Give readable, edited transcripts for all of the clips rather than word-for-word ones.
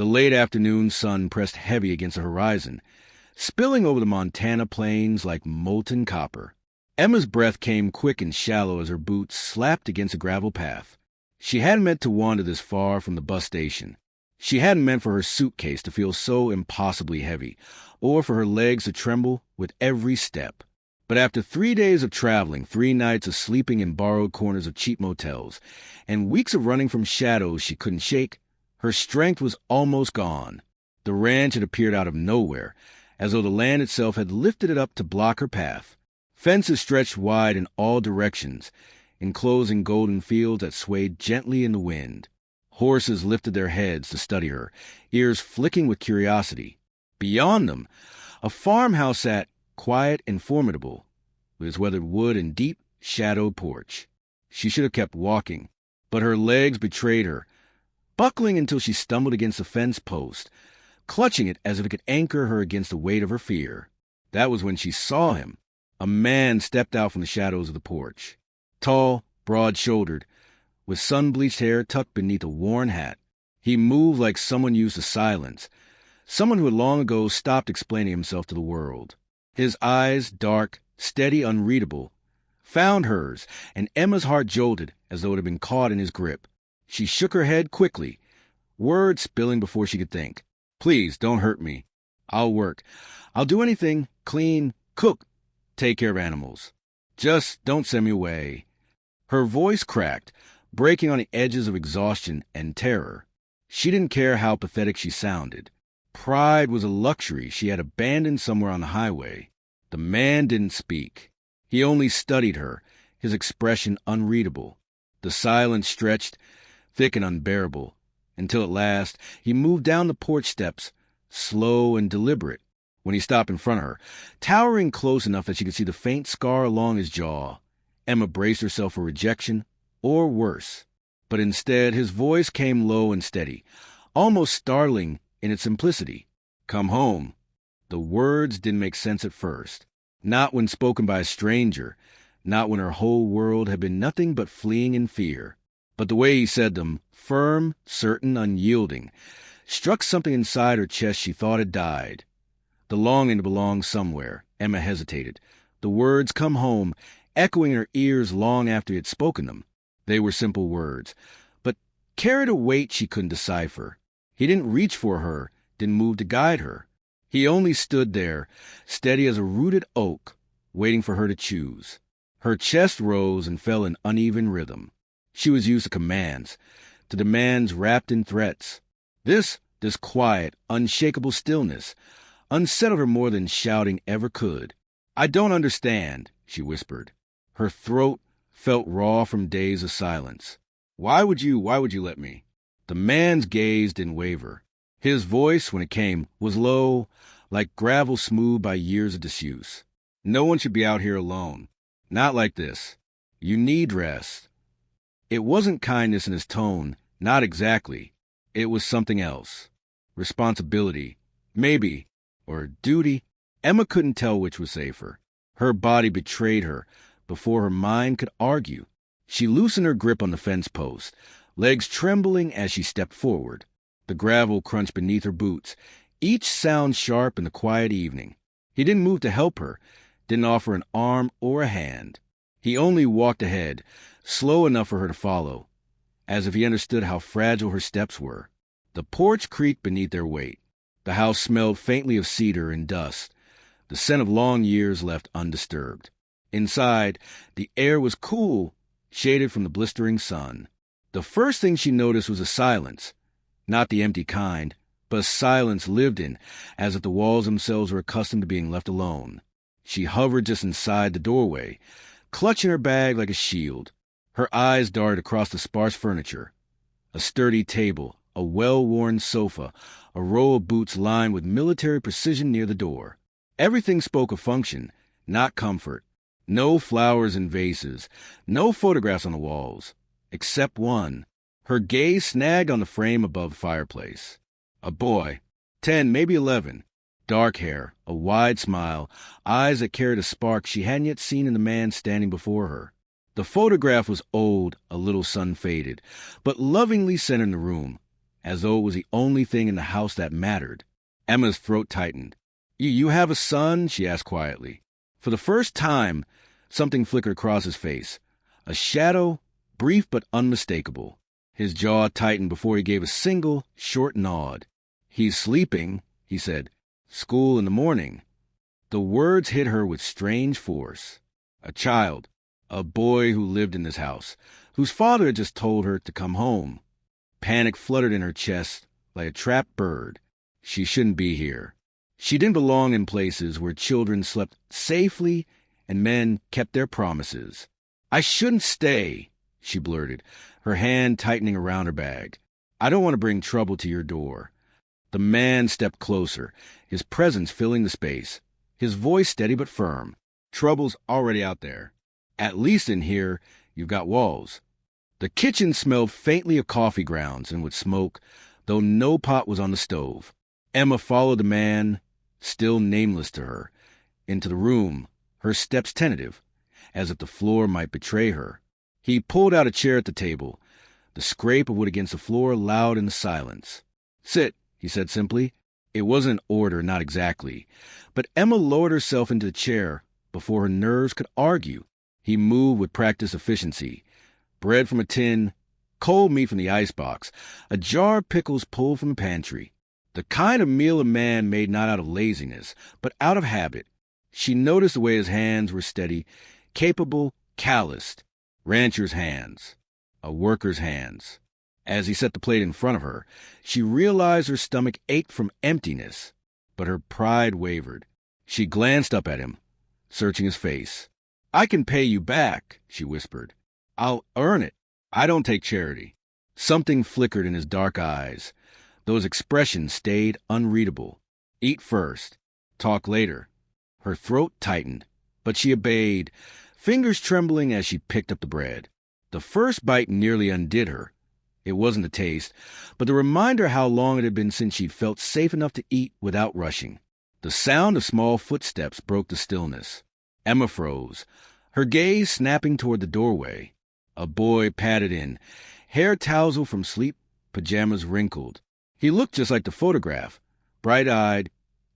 The late afternoon sun pressed heavy against the horizon, spilling over the Montana plains like molten copper. Emma's breath came quick and shallow as her boots slapped against a gravel path. She hadn't meant to wander this far from the bus station. She hadn't meant for her suitcase to feel so impossibly heavy, or for her legs to tremble with every step. But after 3 days of traveling, 3 nights of sleeping in borrowed corners of cheap motels, and weeks of running from shadows she couldn't shake, her strength was almost gone. The ranch had appeared out of nowhere, as though the land itself had lifted it up to block her path. Fences stretched wide in all directions, enclosing golden fields that swayed gently in the wind. Horses lifted their heads to study her, ears flicking with curiosity. Beyond them, a farmhouse sat, quiet and formidable, with its weathered wood and deep, shadowed porch. She should have kept walking, but her legs betrayed her, buckling until she stumbled against a fence post, clutching it as if it could anchor her against the weight of her fear. That was when she saw him. A man stepped out from the shadows of the porch. Tall, broad-shouldered, with sun-bleached hair tucked beneath a worn hat. He moved like someone used to silence, someone who had long ago stopped explaining himself to the world. His eyes, dark, steady, unreadable, found hers, and Emma's heart jolted as though it had been caught in his grip. She shook her head quickly, words spilling before she could think. "Please, don't hurt me. I'll work. I'll do anything, clean, cook, take care of animals. Just don't send me away." Her voice cracked, breaking on the edges of exhaustion and terror. She didn't care how pathetic she sounded. Pride was a luxury she had abandoned somewhere on the highway. The man didn't speak. He only studied her, his expression unreadable. The silence stretched, thick and unbearable, until at last he moved down the porch steps, slow and deliberate. When he stopped in front of her, towering close enough that she could see the faint scar along his jaw, Emma braced herself for rejection, or worse. But instead, his voice came low and steady, almost startling in its simplicity. "Come home." The words didn't make sense at first. Not when spoken by a stranger, not when her whole world had been nothing but fleeing in fear. But the way he said them, firm, certain, unyielding, struck something inside her chest she thought had died. The longing to belong somewhere. Emma hesitated. The words "come home" echoing in her ears long after he had spoken them. They were simple words, but carried a weight she couldn't decipher. He didn't reach for her, didn't move to guide her. He only stood there, steady as a rooted oak, waiting for her to choose. Her chest rose and fell in uneven rhythm. She was used to commands, to demands wrapped in threats. This quiet, unshakable stillness unsettled her more than shouting ever could. "I don't understand," she whispered. Her throat felt raw from days of silence. Why would you let me?" The man's gaze didn't waver. His voice, when it came, was low, like gravel smoothed by years of disuse. "No one should be out here alone. Not like this. You need rest." It wasn't kindness in his tone, not exactly. It was something else. Responsibility. Maybe. Or duty. Emma couldn't tell which was safer. Her body betrayed her before her mind could argue. She loosened her grip on the fence post, legs trembling as she stepped forward. The gravel crunched beneath her boots, each sound sharp in the quiet evening. He didn't move to help her, didn't offer an arm or a hand. He only walked ahead, slow enough for her to follow, as if he understood how fragile her steps were. The porch creaked beneath their weight. The house smelled faintly of cedar and dust, the scent of long years left undisturbed. Inside, the air was cool, shaded from the blistering sun. The first thing she noticed was a silence, not the empty kind, but a silence lived in, as if the walls themselves were accustomed to being left alone. She hovered just inside the doorway, clutching her bag like a shield. Her eyes darted across the sparse furniture. A sturdy table, a well-worn sofa, a row of boots lined with military precision near the door. Everything spoke of function, not comfort. No flowers in vases, no photographs on the walls, except one. Her gaze snagged on the frame above the fireplace. A boy, 10, maybe 11. Dark hair, a wide smile, eyes that carried a spark she hadn't yet seen in the man standing before her. The photograph was old, a little sun-faded, but lovingly centered in the room. as though it was the only thing in the house that mattered. Emma's throat tightened. You have a son?" she asked quietly. For the first time, something flickered across his face. A shadow, brief but unmistakable. His jaw tightened before he gave a single, short nod. "He's sleeping," he said. "School in the morning." The words hit her with strange force. A child, a boy who lived in this house, whose father had just told her to come home. Panic fluttered in her chest like a trapped bird. She shouldn't be here. She didn't belong in places where children slept safely and men kept their promises. "I shouldn't stay," she blurted, her hand tightening around her bag. "I don't want to bring trouble to your door." The man stepped closer, his presence filling the space, his voice steady but firm. "Trouble's already out there. At least in here, you've got walls." The kitchen smelled faintly of coffee grounds and with smoke, though no pot was on the stove. Emma followed the man, still nameless to her, into the room, her steps tentative, as if the floor might betray her. He pulled out a chair at the table, the scrape of wood against the floor loud in the silence. "Sit," he said simply. It wasn't an order, not exactly, but Emma lowered herself into the chair before her nerves could argue. He moved with practiced efficiency. Bread from a tin, cold meat from the icebox, a jar of pickles pulled from the pantry. The kind of meal a man made not out of laziness, but out of habit. She noticed the way his hands were steady, capable, calloused. Rancher's hands. A worker's hands. As he set the plate in front of her, she realized her stomach ached from emptiness, but her pride wavered. She glanced up at him, searching his face. "I can pay you back," she whispered. "I'll earn it. I don't take charity." Something flickered in his dark eyes. Those expressions stayed unreadable. "Eat first. Talk later." Her throat tightened, but she obeyed, fingers trembling as she picked up the bread. The first bite nearly undid her. It wasn't the taste, but the reminder how long it had been since she'd felt safe enough to eat without rushing. The sound of small footsteps broke the stillness. Emma froze, her gaze snapping toward the doorway. A boy padded in, hair tousled from sleep, pajamas wrinkled. He looked just like the photograph, bright-eyed,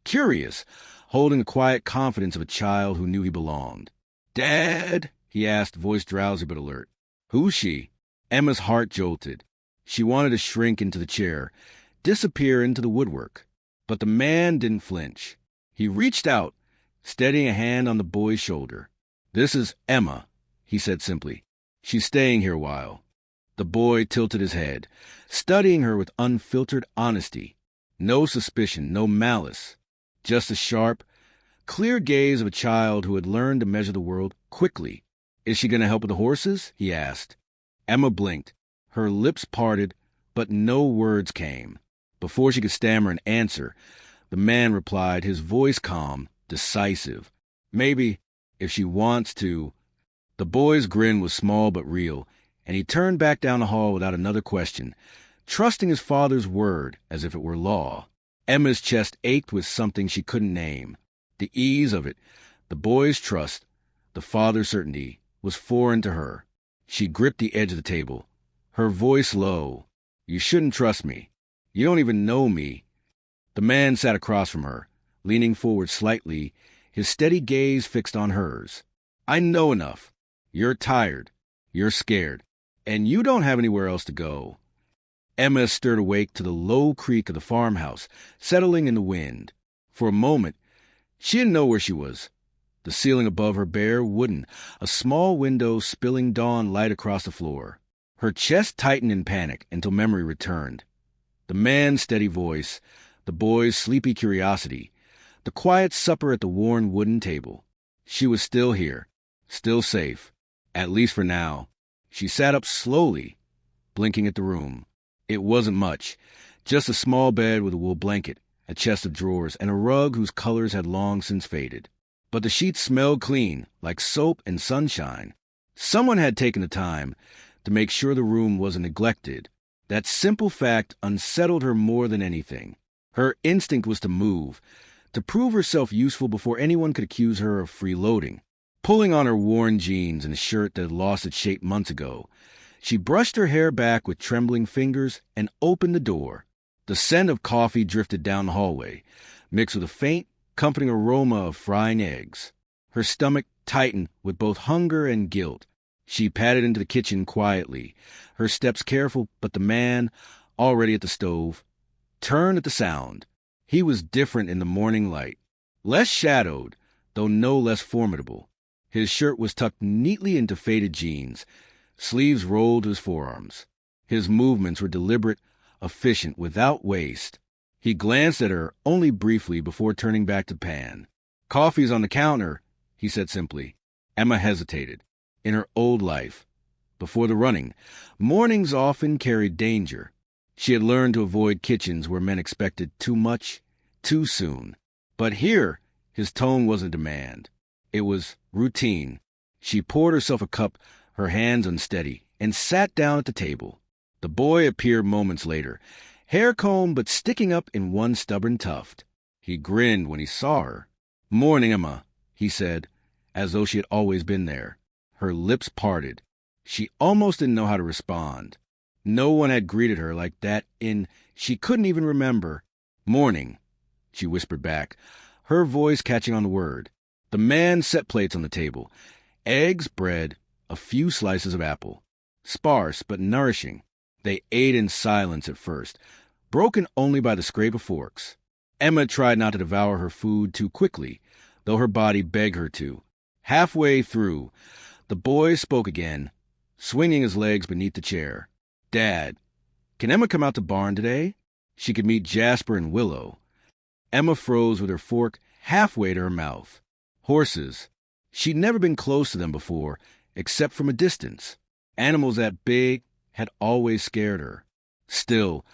curious, holding the quiet confidence of a child who knew he belonged. "Dad?" he asked, voice drowsy but alert. "Who's she?" Emma's heart jolted. She wanted to shrink into the chair, disappear into the woodwork. But the man didn't flinch. He reached out, steadying a hand on the boy's shoulder. "This is Emma," he said simply. "She's staying here a while." The boy tilted his head, studying her with unfiltered honesty. No suspicion, no malice. Just a sharp, clear gaze of a child who had learned to measure the world quickly. "Is she going to help with the horses?" he asked. Emma blinked. Her lips parted, but no words came. Before she could stammer an answer, the man replied, his voice calm, decisive. "Maybe, if she wants to." The boy's grin was small but real, and he turned back down the hall without another question, trusting his father's word as if it were law. Emma's chest ached with something she couldn't name. The ease of it, the boy's trust, the father's certainty, was foreign to her. She gripped the edge of the table, her voice low. "You shouldn't trust me. You don't even know me." The man sat across from her, leaning forward slightly, his steady gaze fixed on hers. "I know enough. You're tired. You're scared. And you don't have anywhere else to go." Emma stirred awake to the low creak of the farmhouse, settling in the wind. For a moment, she didn't know where she was. The ceiling above her bare wooden, a small window spilling dawn light across the floor. Her chest tightened in panic until memory returned. The man's steady voice, the boy's sleepy curiosity, the quiet supper at the worn wooden table. She was still here, still safe, at least for now. She sat up slowly, blinking at the room. It wasn't much, just a small bed with a wool blanket, a chest of drawers, and a rug whose colors had long since faded. But the sheets smelled clean, like soap and sunshine. Someone had taken the time to make sure the room wasn't neglected. That simple fact unsettled her more than anything. Her instinct was to move, to prove herself useful before anyone could accuse her of freeloading. Pulling on her worn jeans and a shirt that had lost its shape months ago, She brushed her hair back with trembling fingers and opened the door. The scent of coffee drifted down the hallway, mixed with a faint, comforting aroma of frying eggs. Her stomach tightened with both hunger and guilt. She padded into the kitchen quietly, her steps careful, but the man, already at the stove, turned at the sound. He was different in the morning light, less shadowed, though no less formidable. His shirt was tucked neatly into faded jeans, sleeves rolled to his forearms. His movements were deliberate, efficient, without waste. He glanced at her only briefly before turning back to the pan. "Coffee's on the counter," he said simply. Emma hesitated. In her old life, before the running, mornings often carried danger. She had learned to avoid kitchens where men expected too much, too soon. But here, his tone wasn't demand. It was routine. She poured herself a cup, her hands unsteady, and sat down at the table. The boy appeared moments later, hair combed but sticking up in one stubborn tuft. He grinned when he saw her. "Morning, Emma," he said, as though she had always been there. Her lips parted. She almost didn't know how to respond. No one had greeted her like that she couldn't even remember. "Morning," she whispered back, her voice catching on the word. The man set plates on the table. Eggs, bread, a few slices of apple. Sparse but nourishing. They ate in silence at first, broken only by the scrape of forks. Emma tried not to devour her food too quickly, though her body begged her to. Halfway through, the boy spoke again, swinging his legs beneath the chair. "Dad, can Emma come out to barn today? She could meet Jasper and Willow." Emma froze with her fork halfway to her mouth. Horses. She'd never been close to them before, except from a distance. Animals that big had always scared her. Still,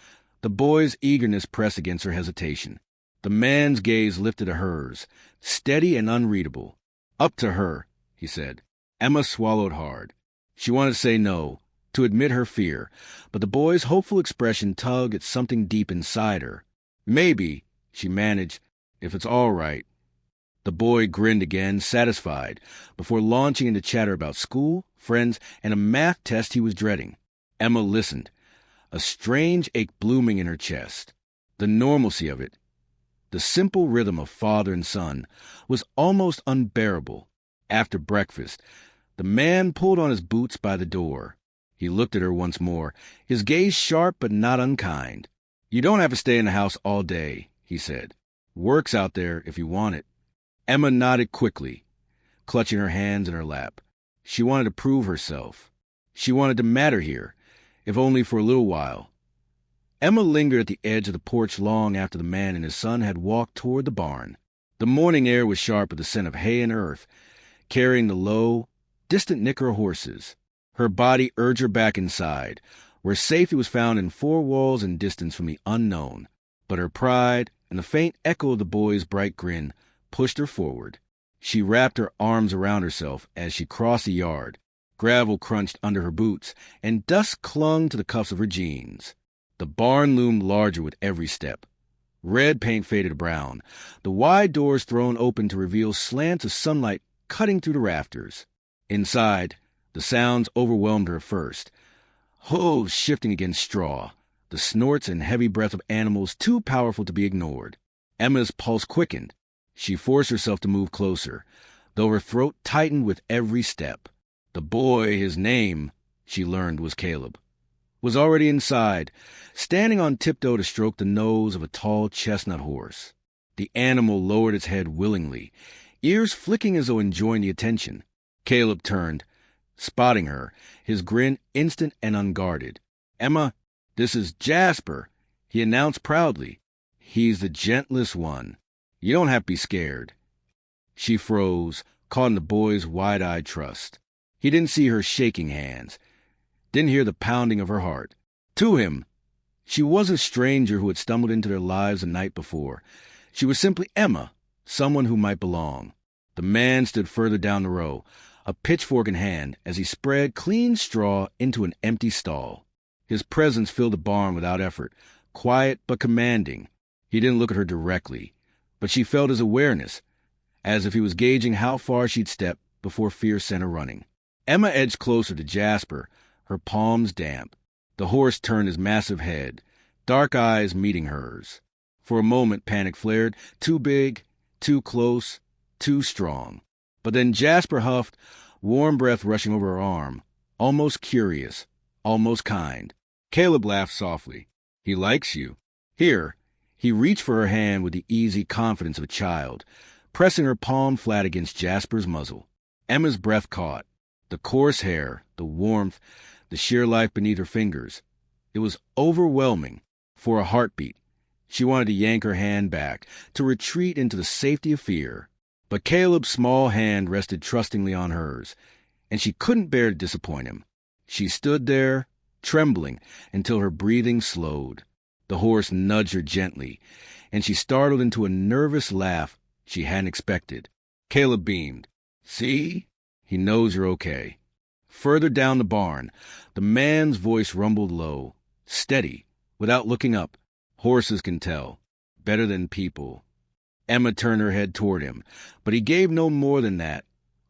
the boy's eagerness pressed against her hesitation. The man's gaze lifted to hers, steady and unreadable. "Up to her," he said. Emma swallowed hard. She wanted to say no, to admit her fear, but the boy's hopeful expression tugged at something deep inside her. "Maybe," she managed, "if it's all right." The boy grinned again, satisfied, before launching into chatter about school, friends, and a math test he was dreading. Emma listened, a strange ache blooming in her chest. The normalcy of it, the simple rhythm of father and son, was almost unbearable. After breakfast, the man pulled on his boots by the door. He looked at her once more, his gaze sharp but not unkind. "You don't have to stay in the house all day," he said. "Work's out there if you want it." Emma nodded quickly, clutching her hands in her lap. She wanted to prove herself. She wanted to matter here, if only for a little while. Emma lingered at the edge of the porch long after the man and his son had walked toward the barn. The morning air was sharp with the scent of hay and earth, carrying the low, distant nicker of horses. Her body urged her back inside, where safety was found in four walls and distance from the unknown. But her pride and the faint echo of the boy's bright grin pushed her forward. She wrapped her arms around herself as she crossed the yard. Gravel crunched under her boots, and dust clung to the cuffs of her jeans. The barn loomed larger with every step. Red paint faded to brown, the wide doors thrown open to reveal slants of sunlight cutting through the rafters. Inside, the sounds overwhelmed her first. Hooves shifting against straw, the snorts and heavy breath of animals too powerful to be ignored. Emma's pulse quickened. She forced herself to move closer, though her throat tightened with every step. The boy, his name, she learned, was Caleb, was already inside, standing on tiptoe to stroke the nose of a tall chestnut horse. The animal lowered its head willingly, ears flicking as though enjoying the attention. Caleb turned, spotting her, his grin instant and unguarded. "Emma, this is Jasper," he announced proudly. "He's the gentlest one. You don't have to be scared." She froze, caught in the boy's wide-eyed trust. He didn't see her shaking hands, didn't hear the pounding of her heart. To him, she was a stranger who had stumbled into their lives the night before. She was simply Emma, someone who might belong. The man stood further down the row, a pitchfork in hand, as he spread clean straw into an empty stall. His presence filled the barn without effort, quiet but commanding. He didn't look at her directly, but she felt his awareness, as if he was gauging how far she'd step before fear sent her running. Emma edged closer to Jasper, her palms damp. The horse turned his massive head, dark eyes meeting hers. For a moment, panic flared, too big, too close, too strong. But then Jasper huffed, warm breath rushing over her arm, almost curious, almost kind. Caleb laughed softly. He likes you. Here. He reached for her hand with the easy confidence of a child, pressing her palm flat against Jasper's muzzle. Emma's breath caught. The coarse hair, the warmth, the sheer life beneath her fingers. It was overwhelming. For a heartbeat, she wanted to yank her hand back, to retreat into the safety of fear. But Caleb's small hand rested trustingly on hers, and she couldn't bear to disappoint him. She stood there, trembling, until her breathing slowed. The horse nudged her gently, and she startled into a nervous laugh she hadn't expected. Caleb beamed. See? He knows you're okay. Further down the barn, the man's voice rumbled low, steady, without looking up. Horses can tell. Better than people. Emma turned her head toward him, but he gave no more than that,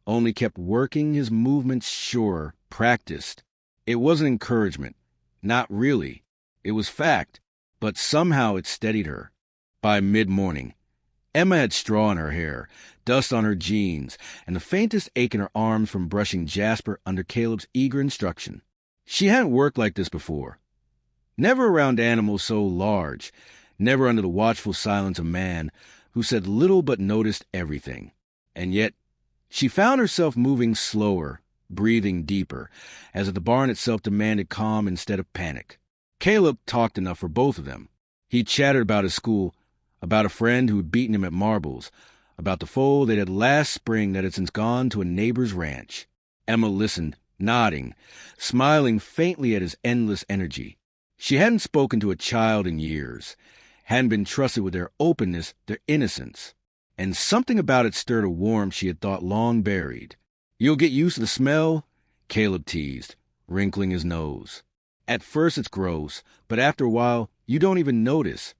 only kept working his movements sure, practiced. It wasn't encouragement. Not really. It was fact, but somehow it steadied her. By mid-morning, Emma had straw in her hair, dust on her jeans, and the faintest ache in her arms from brushing Jasper under Caleb's eager instruction. She hadn't worked like this before. Never around animals so large, never under the watchful silence of man who said little but noticed everything. And yet, she found herself moving slower, breathing deeper, as if the barn itself demanded calm instead of panic. Caleb talked enough for both of them. He chattered about his school, about a friend who had beaten him at marbles, about the foal that had last spring that had since gone to a neighbor's ranch. Emma listened, nodding, smiling faintly at his endless energy. She hadn't spoken to a child in years, hadn't been trusted with their openness, their innocence, and something about it stirred a warmth she had thought long buried. You'll get used to the smell, Caleb teased, wrinkling his nose. At first it's gross, but after a while you don't even notice.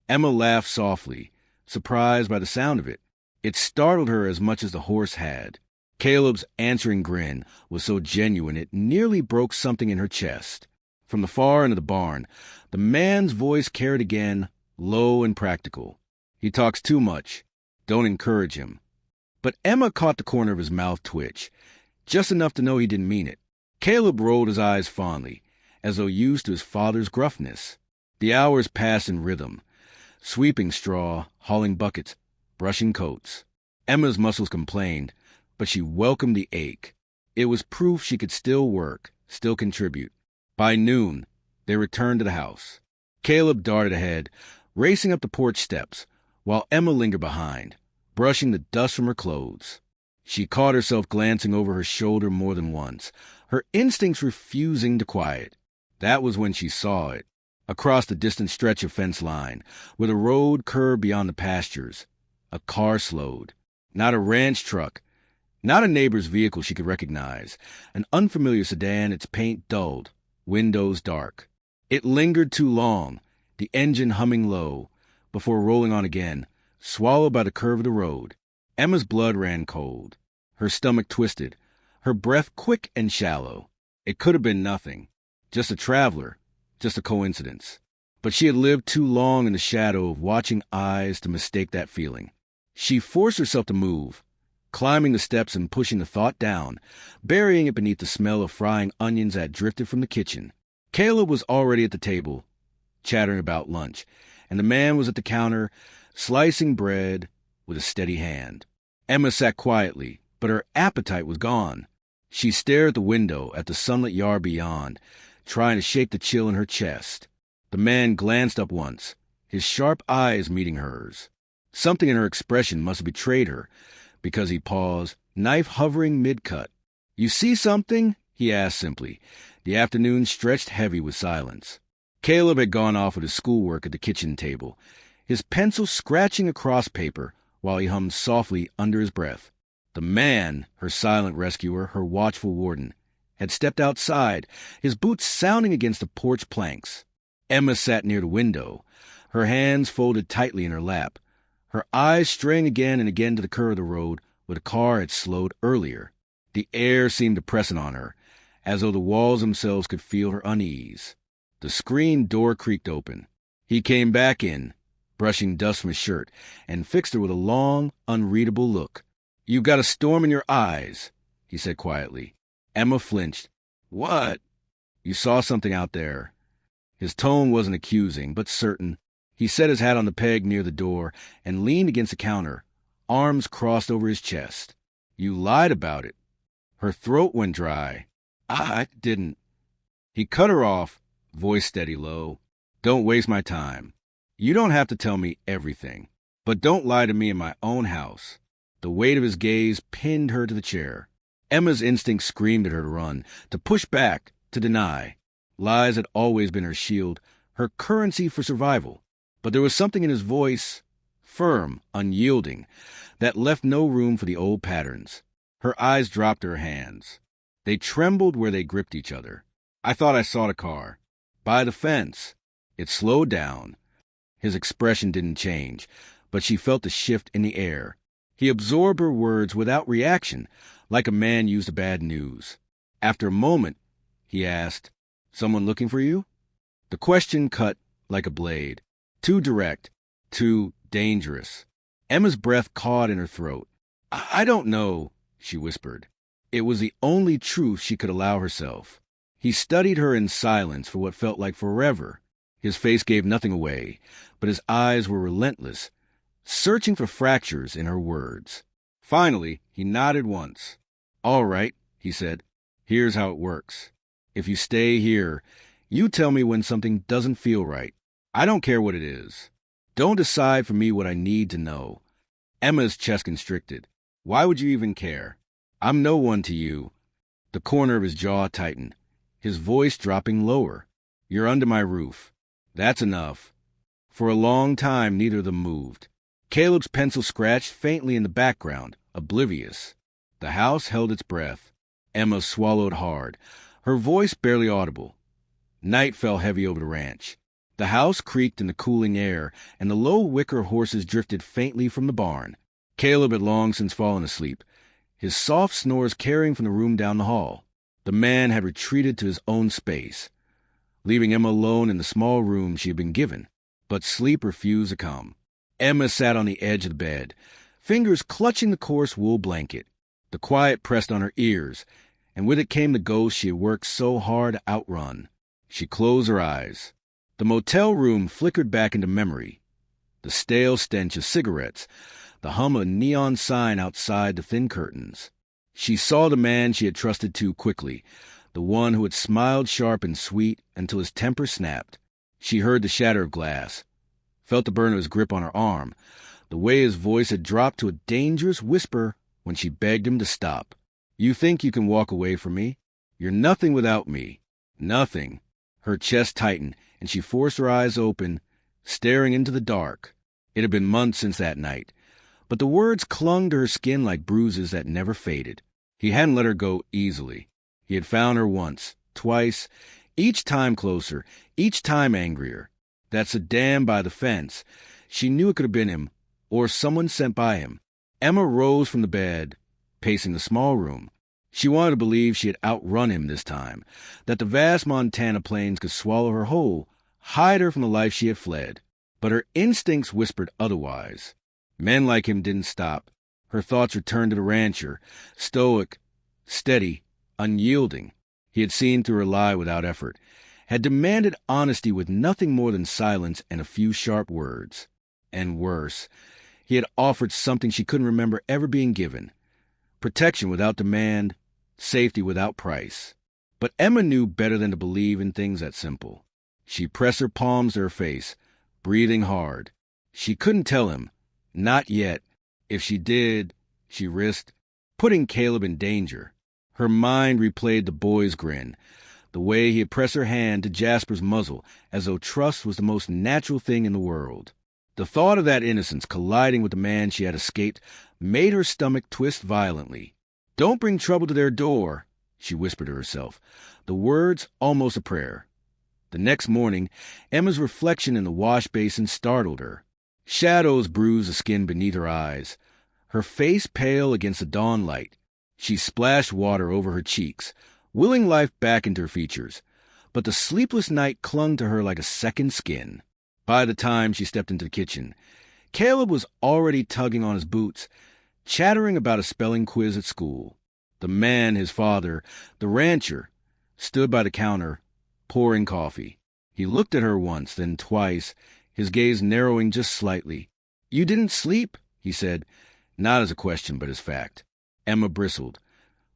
Emma laughed softly, surprised by the sound of it. It startled her as much as the horse had. Caleb's answering grin was so genuine it nearly broke something in her chest. From the far end of the barn, the man's voice carried again, low and practical. He talks too much. Don't encourage him. But Emma caught the corner of his mouth twitch, just enough to know he didn't mean it. Caleb rolled his eyes fondly, as though used to his father's gruffness. The hours passed in rhythm, sweeping straw, hauling buckets, brushing coats. Emma's muscles complained, but she welcomed the ache. It was proof she could still work, still contribute. By noon, they returned to the house. Caleb darted ahead, racing up the porch steps, while Emma lingered behind, brushing the dust from her clothes. She caught herself glancing over her shoulder more than once, her instincts refusing to quiet. That was when she saw it. Across the distant stretch of fence line, where the road curved beyond the pastures, a car slowed. Not a ranch truck, not a neighbor's vehicle she could recognize, an unfamiliar sedan, its paint dulled, windows dark. It lingered too long, the engine humming low, before rolling on again, swallowed by the curve of the road. Emma's blood ran cold. Her stomach twisted, her breath quick and shallow. It could have been nothing, just a traveler, just a coincidence. But she had lived too long in the shadow of watching eyes to mistake that feeling. She forced herself to move, climbing the steps and pushing the thought down, burying it beneath the smell of frying onions that drifted from the kitchen. Caleb was already at the table, chattering about lunch, and the man was at the counter, slicing bread with a steady hand. Emma sat quietly, but her appetite was gone. She stared at the window, at the sunlit yard beyond, trying to shake the chill in her chest. The man glanced up once, his sharp eyes meeting hers. Something in her expression must have betrayed her, because he paused, knife hovering mid-cut. "You see something?" he asked simply. The afternoon stretched heavy with silence. Caleb had gone off with his schoolwork at the kitchen table, his pencil scratching across paper while he hummed softly under his breath. The man, her silent rescuer, her watchful warden, had stepped outside, his boots sounding against the porch planks. Emma sat near the window, her hands folded tightly in her lap, her eyes straying again and again to the curve of the road where the car had slowed earlier. The air seemed to press in on her, as though the walls themselves could feel her unease. The screen door creaked open. He came back in, brushing dust from his shirt, and fixed her with a long, unreadable look. "You've got a storm in your eyes," he said quietly. Emma flinched. "What?" "You saw something out there." His tone wasn't accusing, but certain. He set his hat on the peg near the door and leaned against the counter, arms crossed over his chest. "You lied about it." Her throat went dry. "I didn't." He cut her off, voice steady low. "Don't waste my time. You don't have to tell me everything, but don't lie to me in my own house." The weight of his gaze pinned her to the chair. Emma's instinct screamed at her to run, to push back, to deny. Lies had always been her shield, her currency for survival. But there was something in his voice, firm, unyielding, that left no room for the old patterns. Her eyes dropped to her hands. They trembled where they gripped each other. "I thought I saw the car. By the fence." It slowed down. His expression didn't change, but she felt the shift in the air. He absorbed her words without reaction, like a man used to bad news. After a moment, he asked, "Someone looking for you?" The question cut like a blade. Too direct, too dangerous. Emma's breath caught in her throat. I don't know," she whispered. It was the only truth she could allow herself. He studied her in silence for what felt like forever. His face gave nothing away, but his eyes were relentless, searching for fractures in her words. Finally, he nodded once. "All right," he said. "Here's how it works. If you stay here, you tell me when something doesn't feel right. I don't care what it is. Don't decide for me what I need to know." Emma's chest constricted. "Why would you even care? I'm no one to you." The corner of his jaw tightened, his voice dropping lower. "You're under my roof. That's enough." For a long time, neither of them moved. Caleb's pencil scratched faintly in the background, oblivious. The house held its breath. Emma swallowed hard, her voice barely audible. Night fell heavy over the ranch. The house creaked in the cooling air, and the low wicker horses drifted faintly from the barn. Caleb had long since fallen asleep, his soft snores carrying from the room down the hall. The man had retreated to his own space, leaving Emma alone in the small room she had been given. But sleep refused to come. Emma sat on the edge of the bed, fingers clutching the coarse wool blanket. The quiet pressed on her ears, and with it came the ghost she had worked so hard to outrun. She closed her eyes. The motel room flickered back into memory. The stale stench of cigarettes, the hum of a neon sign outside the thin curtains. She saw the man she had trusted too quickly, the one who had smiled sharp and sweet until his temper snapped. She heard the shatter of glass, felt the burn of his grip on her arm, the way his voice had dropped to a dangerous whisper when she begged him to stop. "You think you can walk away from me? You're nothing without me. Nothing." Her chest tightened, and she forced her eyes open, staring into the dark. It had been months since that night, but the words clung to her skin like bruises that never faded. He hadn't let her go easily. He had found her once, twice, each time closer, each time angrier. That sedan by the fence, she knew it could have been him, or someone sent by him. Emma rose from the bed, pacing the small room. She wanted to believe she had outrun him this time, that the vast Montana plains could swallow her whole, hide her from the life she had fled. But her instincts whispered otherwise. Men like him didn't stop. Her thoughts returned to the rancher, stoic, steady, unyielding. He had seen through her lie without effort, had demanded honesty with nothing more than silence and a few sharp words. And worse, he had offered something she couldn't remember ever being given. Protection without demand, safety without price. But Emma knew better than to believe in things that simple. She pressed her palms to her face, breathing hard. She couldn't tell him, not yet. If she did, she risked putting Caleb in danger. Her mind replayed the boy's grin, the way he had pressed her hand to Jasper's muzzle, as though trust was the most natural thing in the world. The thought of that innocence colliding with the man she had escaped made her stomach twist violently. "Don't bring trouble to their door," she whispered to herself, the words almost a prayer. The next morning, Emma's reflection in the wash basin startled her. Shadows bruised the skin beneath her eyes, her face pale against the dawn light. She splashed water over her cheeks, willing life back into her features. But the sleepless night clung to her like a second skin. By the time she stepped into the kitchen, Caleb was already tugging on his boots, chattering about a spelling quiz at school. The man, his father, the rancher, stood by the counter, pouring coffee. He looked at her once, then twice, his gaze narrowing just slightly. "You didn't sleep?" he said, not as a question but as fact. Emma bristled,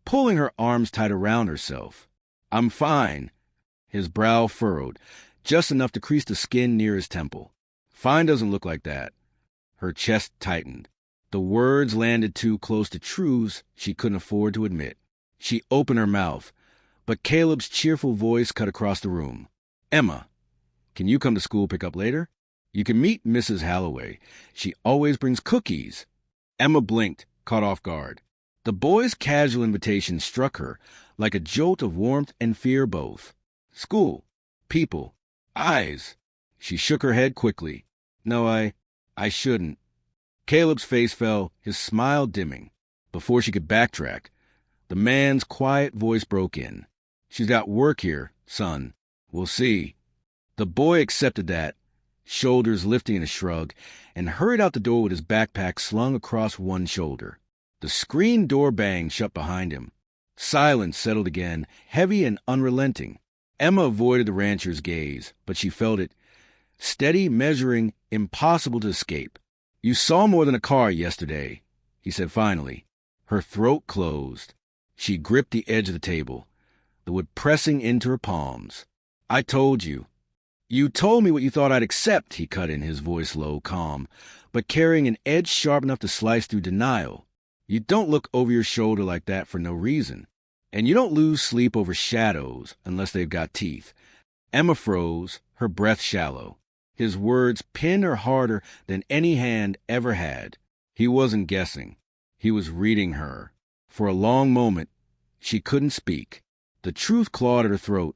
pulling her arms tight around herself. "I'm fine." His brow furrowed, just enough to crease the skin near his temple. "Fine doesn't look like that." Her chest tightened. The words landed too close to truths she couldn't afford to admit. She opened her mouth, but Caleb's cheerful voice cut across the room. "Emma, can you come to school pick up later? You can meet Mrs. Halloway. She always brings cookies." Emma blinked, caught off guard. The boy's casual invitation struck her like a jolt of warmth and fear both. School, people, eyes. She shook her head quickly. "No, I shouldn't." Caleb's face fell, his smile dimming. Before she could backtrack, the man's quiet voice broke in. "She's got work here, son. We'll see." The boy accepted that, shoulders lifting in a shrug, and hurried out the door with his backpack slung across one shoulder. The screen door banged shut behind him. Silence settled again, heavy and unrelenting. Emma avoided the rancher's gaze, but she felt it. Steady, measuring, impossible to escape. "You saw more than a car yesterday," he said finally. Her throat closed. She gripped the edge of the table, the wood pressing into her palms. "I told you." "You told me what you thought I'd accept," he cut in, his voice low, calm, but carrying an edge sharp enough to slice through denial. "You don't look over your shoulder like that for no reason. And you don't lose sleep over shadows unless they've got teeth." Emma froze, her breath shallow. His words pinned her harder than any hand ever had. He wasn't guessing. He was reading her. For a long moment, she couldn't speak. The truth clawed at her throat,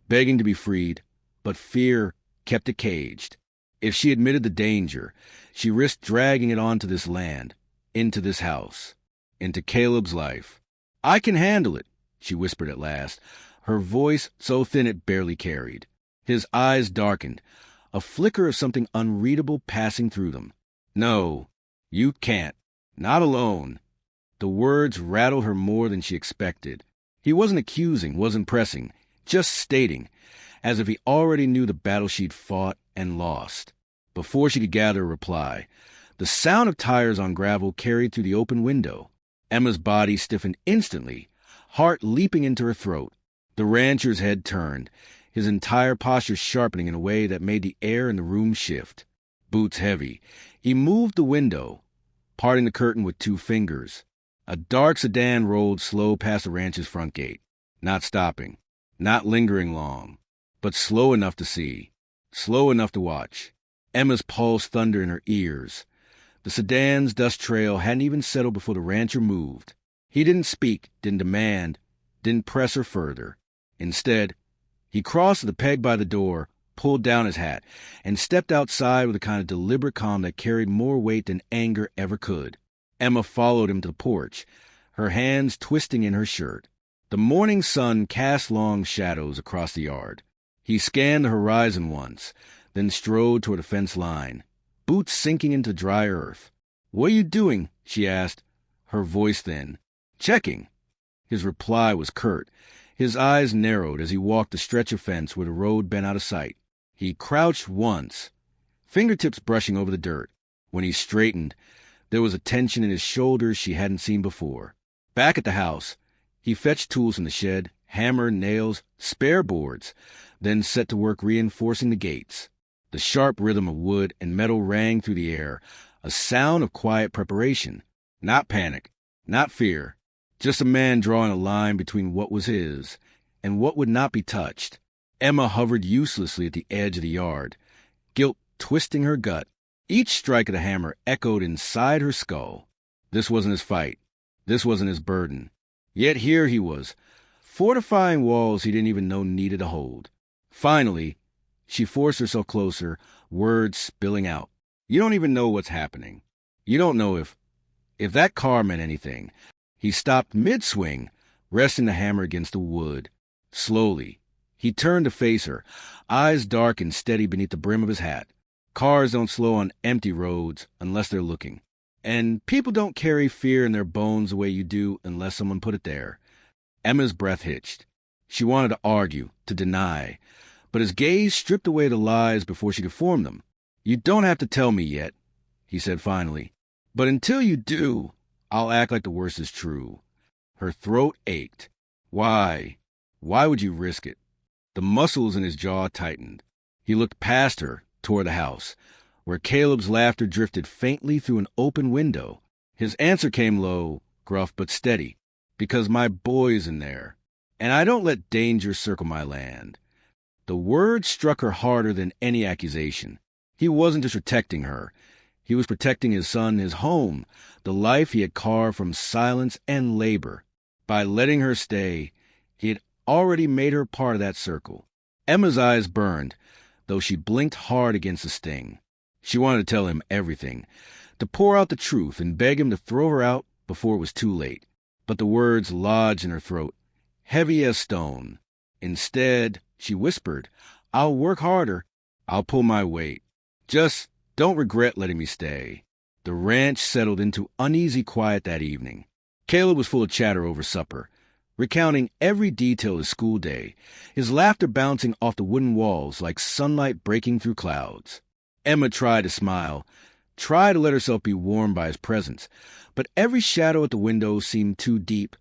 begging to be freed, but fear kept it caged. If she admitted the danger, she risked dragging it onto this land, into this house, into Caleb's life. "I can handle it," she whispered at last, her voice so thin it barely carried. His eyes darkened, a flicker of something unreadable passing through them. "No, you can't. Not alone." The words rattled her more than she expected. He wasn't accusing, wasn't pressing, just stating, as if he already knew the battle she'd fought and lost. Before she could gather a reply, the sound of tires on gravel carried through the open window. Emma's body stiffened instantly, heart leaping into her throat. The rancher's head turned, his entire posture sharpening in a way that made the air in the room shift. Boots heavy, he moved the window, parting the curtain with 2 fingers. A dark sedan rolled slow past the ranch's front gate, not stopping, not lingering long, but slow enough to see, slow enough to watch. Emma's pulse thundered in her ears. The sedan's dust trail hadn't even settled before the rancher moved. He didn't speak, didn't demand, didn't press her further. Instead, he crossed to the peg by the door, pulled down his hat, and stepped outside with a kind of deliberate calm that carried more weight than anger ever could. Emma followed him to the porch, her hands twisting in her shirt. The morning sun cast long shadows across the yard. He scanned the horizon once, then strode toward the fence line, boots sinking into dry earth. "What are you doing?" she asked, her voice thin. "Checking." His reply was curt. His eyes narrowed as he walked the stretch of fence where the road bent out of sight. He crouched once, fingertips brushing over the dirt. When he straightened, there was a tension in his shoulders she hadn't seen before. Back at the house, he fetched tools from the shed, hammer, nails, spare boards, then set to work reinforcing the gates. The sharp rhythm of wood and metal rang through the air, a sound of quiet preparation. Not panic, not fear, just a man drawing a line between what was his and what would not be touched. Emma hovered uselessly at the edge of the yard, guilt twisting her gut. Each strike of the hammer echoed inside her skull. This wasn't his fight. This wasn't his burden. Yet here he was, fortifying walls he didn't even know needed a hold. Finally, she forced herself closer, words spilling out. "You don't even know what's happening. You don't know if that car meant anything." He stopped mid-swing, resting the hammer against the wood. Slowly, he turned to face her, eyes dark and steady beneath the brim of his hat. Cars don't slow on empty roads unless they're looking. And people don't carry fear in their bones the way you do unless someone put it there. Emma's breath hitched. She wanted to argue, to deny, but his gaze stripped away the lies before she could form them. "You don't have to tell me yet," he said finally. "But until you do, I'll act like the worst is true." Her throat ached. Why? Why would you risk it? The muscles in his jaw tightened. He looked past her, toward the house, where Caleb's laughter drifted faintly through an open window. His answer came low, gruff but steady. "Because my boy's in there, and I don't let danger circle my land." The word struck her harder than any accusation. He wasn't just protecting her. He was protecting his son, his home, the life he had carved from silence and labor. By letting her stay, he had already made her part of that circle. Emma's eyes burned, though she blinked hard against the sting. She wanted to tell him everything, to pour out the truth and beg him to throw her out before it was too late. But the words lodged in her throat, heavy as stone. Instead, she whispered, "I'll work harder. I'll pull my weight. Just don't regret letting me stay." The ranch settled into uneasy quiet that evening. Caleb was full of chatter over supper, recounting every detail of his school day, his laughter bouncing off the wooden walls like sunlight breaking through clouds. Emma tried to smile, tried to let herself be warmed by his presence, but every shadow at the window seemed too deep,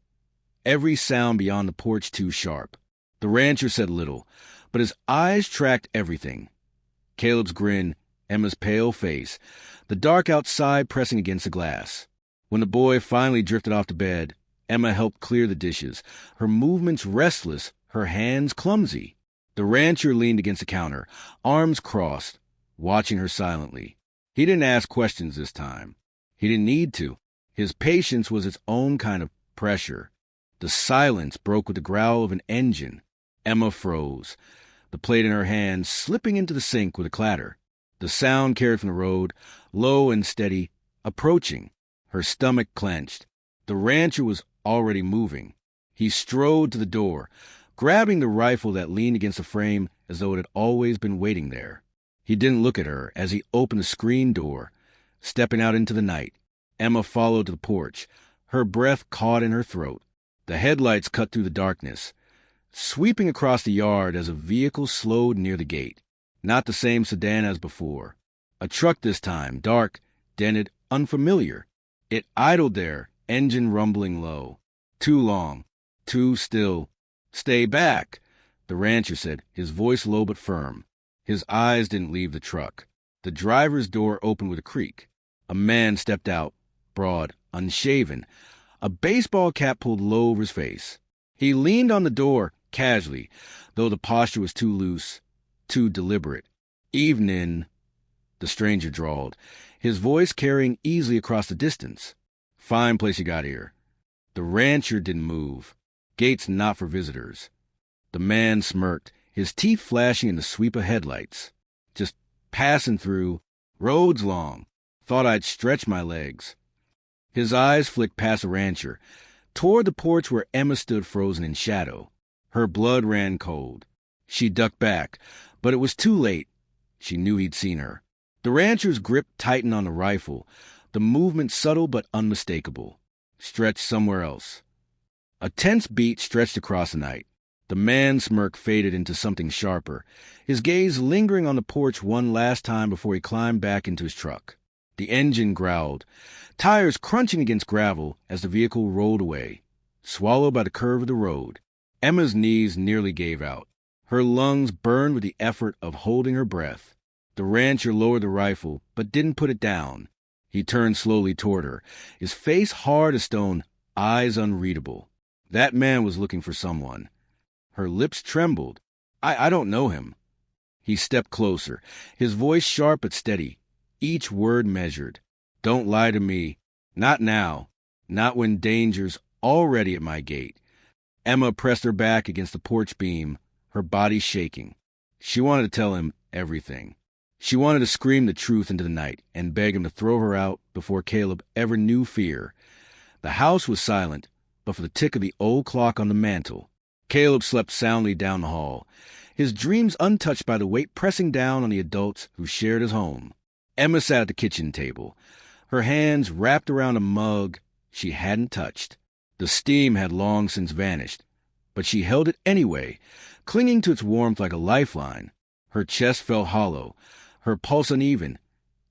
every sound beyond the porch too sharp. The rancher said little, but his eyes tracked everything. Caleb's grin, Emma's pale face, the dark outside pressing against the glass. When the boy finally drifted off to bed, Emma helped clear the dishes, her movements restless, her hands clumsy. The rancher leaned against the counter, arms crossed, watching her silently. He didn't ask questions this time. He didn't need to. His patience was its own kind of pressure. The silence broke with the growl of an engine. Emma froze, the plate in her hand slipping into the sink with a clatter. The sound carried from the road, low and steady, approaching. Her stomach clenched. The rancher was already moving. He strode to the door, grabbing the rifle that leaned against the frame as though it had always been waiting there. He didn't look at her as he opened the screen door, stepping out into the night. Emma followed to the porch, her breath caught in her throat. The headlights cut through the darkness, sweeping across the yard as a vehicle slowed near the gate. Not the same sedan as before. A truck this time, dark, dented, unfamiliar. It idled there, engine rumbling low. Too long, too still. "Stay back," the rancher said, his voice low but firm. His eyes didn't leave the truck. The driver's door opened with a creak. A man stepped out, broad, unshaven, a baseball cap pulled low over his face. He leaned on the door, casually, though the posture was too loose, too deliberate. "Evening," the stranger drawled, his voice carrying easily across the distance. "Fine place you got here." The rancher didn't move. Gates not for visitors. The man smirked, his teeth flashing in the sweep of headlights. "Just passing through. Road's long. Thought I'd stretch my legs." His eyes flicked past the rancher, toward the porch where Emma stood frozen in shadow. Her blood ran cold. She ducked back, but it was too late. She knew he'd seen her. The rancher's grip tightened on the rifle, the movement subtle but unmistakable. Stretched somewhere else. A tense beat stretched across the night. The man's smirk faded into something sharper, his gaze lingering on the porch one last time before he climbed back into his truck. The engine growled, tires crunching against gravel as the vehicle rolled away, swallowed by the curve of the road. Emma's knees nearly gave out. Her lungs burned with the effort of holding her breath. The rancher lowered the rifle, but didn't put it down. He turned slowly toward her, his face hard as stone, eyes unreadable. That man was looking for someone. Her lips trembled. I don't know him." He stepped closer, his voice sharp but steady, each word measured. "Don't lie to me. Not now. Not when danger's already at my gate." Emma pressed her back against the porch beam, her body shaking. She wanted to tell him everything. She wanted to scream the truth into the night and beg him to throw her out before Caleb ever knew fear. The house was silent, but for the tick of the old clock on the mantel. Caleb slept soundly down the hall, his dreams untouched by the weight pressing down on the adults who shared his home. Emma sat at the kitchen table, her hands wrapped around a mug she hadn't touched. The steam had long since vanished, but she held it anyway, clinging to its warmth like a lifeline. Her chest felt hollow, her pulse uneven.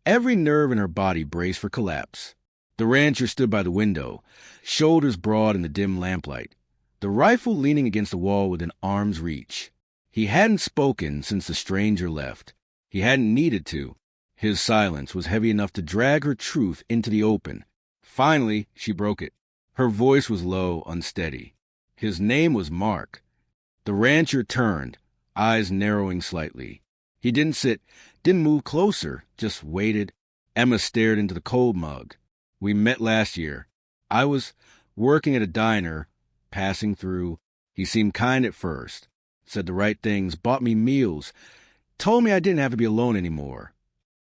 Every nerve in her body braced for collapse. The rancher stood by the window, shoulders broad in the dim lamplight, the rifle leaning against the wall within arm's reach. He hadn't spoken since the stranger left. He hadn't needed to. His silence was heavy enough to drag her truth into the open. Finally, she broke it. Her voice was low, unsteady. His name was Mark. The rancher turned, eyes narrowing slightly. He didn't sit, didn't move closer, just waited. Emma stared into the cold mug. We met last year. I was working at a diner, passing through. He seemed kind at first, said the right things, bought me meals, told me I didn't have to be alone anymore.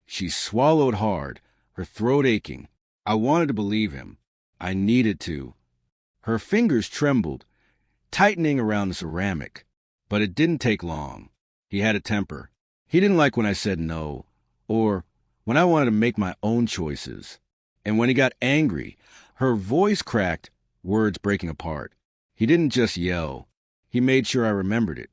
She swallowed hard, her throat aching. I wanted to believe him. I needed to. Her fingers trembled, tightening around the ceramic. But it didn't take long. He had a temper. He didn't like when I said no, or when I wanted to make my own choices. And when he got angry, her voice cracked, words breaking apart. He didn't just yell. He made sure I remembered it.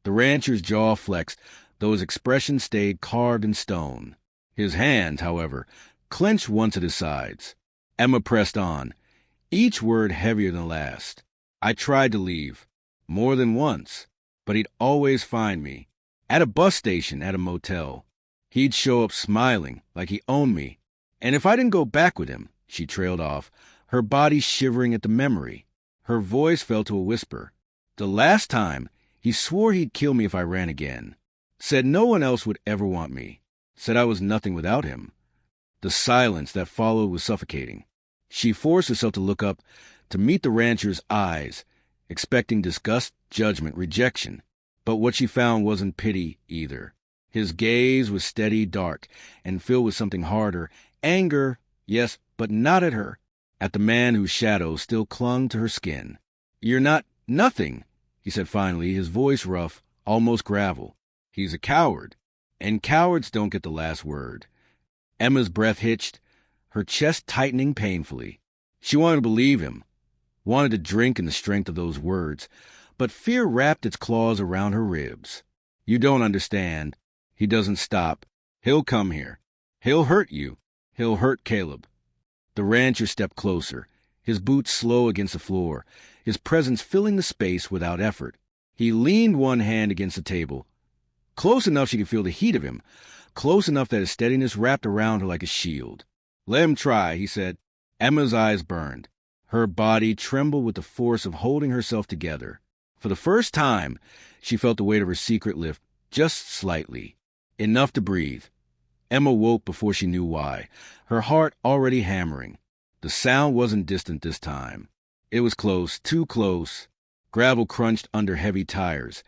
The rancher's jaw flexed, though his expression stayed carved in stone. His hands, however, clenched once at his sides. Emma pressed on, each word heavier than the last. I tried to leave, more than once, but he'd always find me. At a bus station, at a motel. He'd show up smiling, like he owned me. And if I didn't go back with him, she trailed off, her body shivering at the memory. Her voice fell to a whisper. The last time, he swore he'd kill me if I ran again. Said no one else would ever want me. Said I was nothing without him. The silence that followed was suffocating. She forced herself to look up, to meet the rancher's eyes, expecting disgust, judgment, rejection. But what she found wasn't pity either. His gaze was steady, dark, and filled with something harder. Anger, yes, but not at her. At the man whose shadow still clung to her skin. You're not nothing, he said finally, his voice rough, almost gravel. He's a coward, and cowards don't get the last word. Emma's breath hitched, her chest tightening painfully. She wanted to believe him, wanted to drink in the strength of those words, but fear wrapped its claws around her ribs. You don't understand. He doesn't stop. He'll come here. He'll hurt you. He'll hurt Caleb. The rancher stepped closer, his boots slow against the floor, his presence filling the space without effort. He leaned one hand against the table, close enough she could feel the heat of him, close enough that his steadiness wrapped around her like a shield. Let him try, he said. Emma's eyes burned. Her body trembled with the force of holding herself together. For the first time, she felt the weight of her secret lift, just slightly. Enough to breathe. Emma woke before she knew why, her heart already hammering. The sound wasn't distant this time. It was close, too close. Gravel crunched under heavy tires,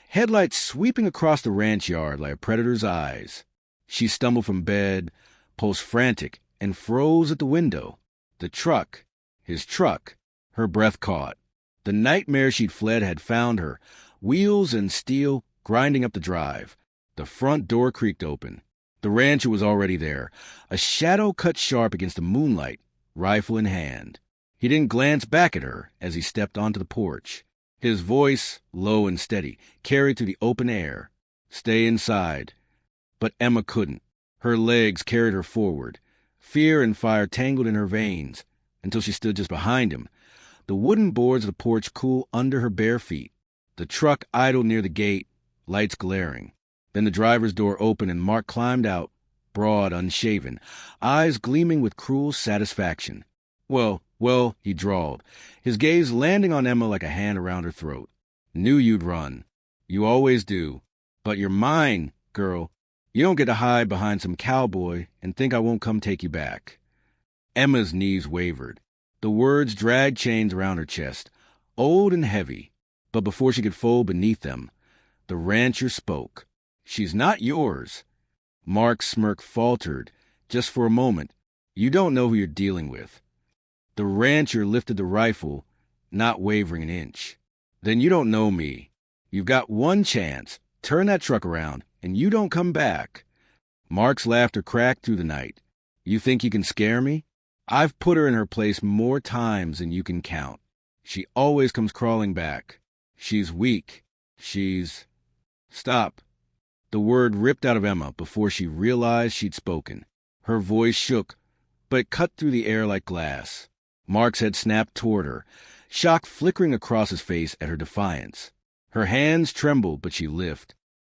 headlights sweeping across the ranch yard like a predator's eyes. She stumbled from bed, pulse frantic, and froze at the window. The truck, his truck, her breath caught. The nightmare she'd fled had found her, wheels and steel grinding up the drive. The front door creaked open. The rancher was already there, a shadow cut sharp against the moonlight, rifle in hand. He didn't glance back at her as he stepped onto the porch. His voice, low and steady, carried through the open air. Stay inside. But Emma couldn't. Her legs carried her forward. Fear and fire tangled in her veins until she stood just behind him, the wooden boards of the porch cool under her bare feet. The truck idled near the gate, lights glaring. Then the driver's door opened and Mark climbed out, broad, unshaven, eyes gleaming with cruel satisfaction. Well, he drawled, his gaze landing on Emma like a hand around her throat. Knew you'd run. You always do. But you're mine, girl. You don't get to hide behind some cowboy and think I won't come take you back. Emma's knees wavered. The words dragged chains around her chest, old and heavy. But before she could fold beneath them, the rancher spoke. She's not yours. Mark's smirk faltered, just for a moment. You don't know who you're dealing with. The rancher lifted the rifle, not wavering an inch. Then you don't know me. You've got one chance. Turn that truck around, and you don't come back. Mark's laughter cracked through the night. You think you can scare me? I've put her in her place more times than you can count. She always comes crawling back. She's weak. She's... Stop. The word ripped out of Emma before she realized she'd spoken. Her voice shook, but it cut through the air like glass. Mark's head snapped toward her, shock flickering across his face at her defiance. Her hands trembled, but she lift.